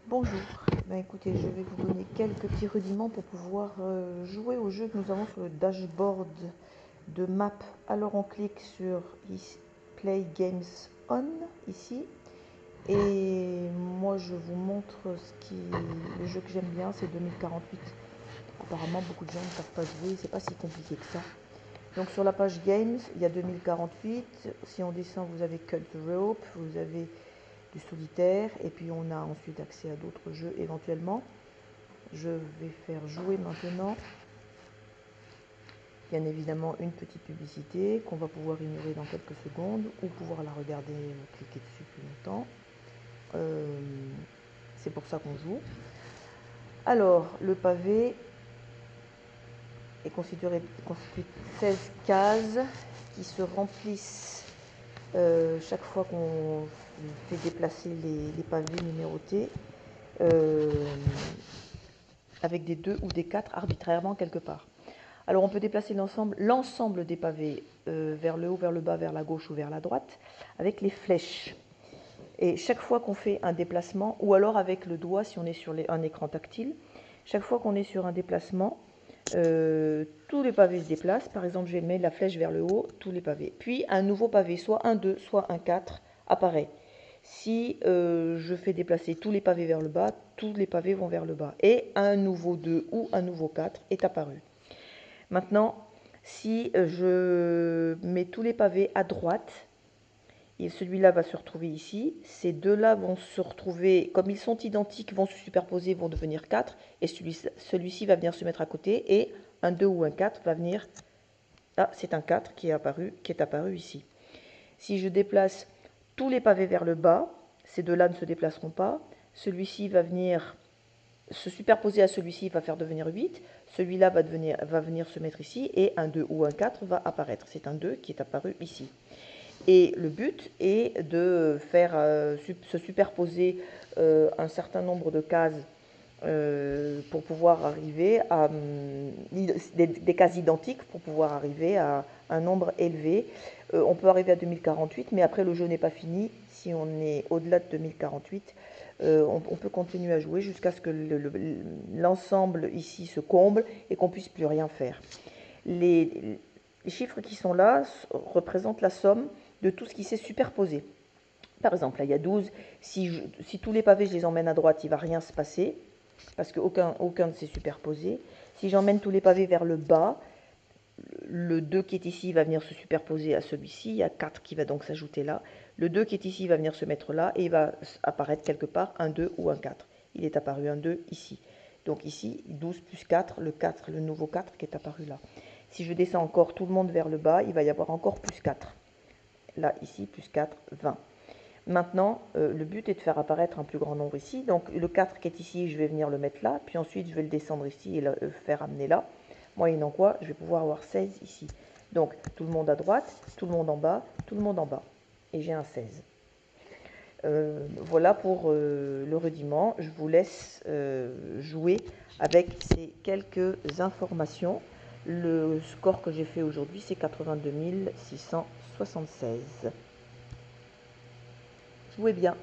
Bonjour, écoutez, je vais vous donner quelques petits rudiments pour pouvoir jouer au jeu que nous avons sur le dashboard de map. Alors on clique sur Play Games On ici et moi je vous montre le jeu que j'aime bien, c'est 2048. Apparemment beaucoup de gens ne savent pas jouer, c'est pas si compliqué que ça. Donc sur la page Games, il y a 2048, si on descend vous avez Cut the Rope, vous avez du solitaire et puis on a ensuite accès à d'autres jeux éventuellement. Je vais faire jouer maintenant. Bien évidemment une petite publicité qu'on va pouvoir ignorer dans quelques secondes ou pouvoir la regarder, cliquer dessus plus longtemps. C'est pour ça qu'on joue. Alors le pavé est constitué de 16 cases qui se remplissent chaque fois qu'on fait déplacer les pavés numérotés avec des 2 ou des 4 arbitrairement quelque part. Alors on peut déplacer l'ensemble des pavés vers le haut, vers le bas, vers la gauche ou vers la droite avec les flèches. Et chaque fois qu'on fait un déplacement, ou alors avec le doigt si on est sur un écran tactile, chaque fois qu'on est sur un déplacement, tous les pavés se déplacent. Par exemple, je vais mettre la flèche vers le haut, tous les pavés. Puis un nouveau pavé, soit un 2, soit un 4, apparaît. Si je fais déplacer tous les pavés vers le bas, tous les pavés vont vers le bas. Et un nouveau 2 ou un nouveau 4 est apparu. Maintenant, si je mets tous les pavés à droite, et celui-là va se retrouver ici, ces deux-là vont se retrouver, comme ils sont identiques, vont se superposer, vont devenir 4, et celui-ci va venir se mettre à côté, et un 2 ou un 4 va venir, là c'est un 4 qui est apparu ici. Si je déplace tous les pavés vers le bas, ces deux-là ne se déplaceront pas, celui-ci va venir se superposer à celui-ci, va faire devenir 8, celui-là va venir se mettre ici, et un 2 ou un 4 va apparaître. C'est un 2 qui est apparu ici. Et le but est de faire se superposer un certain nombre de cases pour pouvoir arriver à des cases identiques pour pouvoir arriver à un nombre élevé. On peut arriver à 2048, mais après le jeu n'est pas fini. Si on est au-delà de 2048, on peut continuer à jouer jusqu'à ce que l'ensemble ici se comble et qu'on puisse plus rien faire. Les chiffres qui sont là représentent la somme de tout ce qui s'est superposé. Par exemple, là, il y a 12. Si tous les pavés, je les emmène à droite, il ne va rien se passer, parce qu'aucun ne s'est superposé. Si j'emmène tous les pavés vers le bas, le 2 qui est ici va venir se superposer à celui-ci. Il y a 4 qui va donc s'ajouter là. Le 2 qui est ici va venir se mettre là, et il va apparaître quelque part un 2 ou un 4. Il est apparu un 2 ici. Donc ici, 12 plus 4, le nouveau 4 qui est apparu là. Si je descends encore tout le monde vers le bas, il va y avoir encore plus 4. Là, ici, plus 4, 20. Maintenant, le but est de faire apparaître un plus grand nombre ici. Donc le 4 qui est ici, je vais venir le mettre là. Puis ensuite, je vais le descendre ici et le faire amener là. Moyennant quoi, je vais pouvoir avoir 16 ici. Donc tout le monde à droite, tout le monde en bas, tout le monde en bas. Et j'ai un 16. Voilà pour le rudiment. Je vous laisse jouer avec ces quelques informations. Le score que j'ai fait aujourd'hui, c'est 82 676. Jouez bien.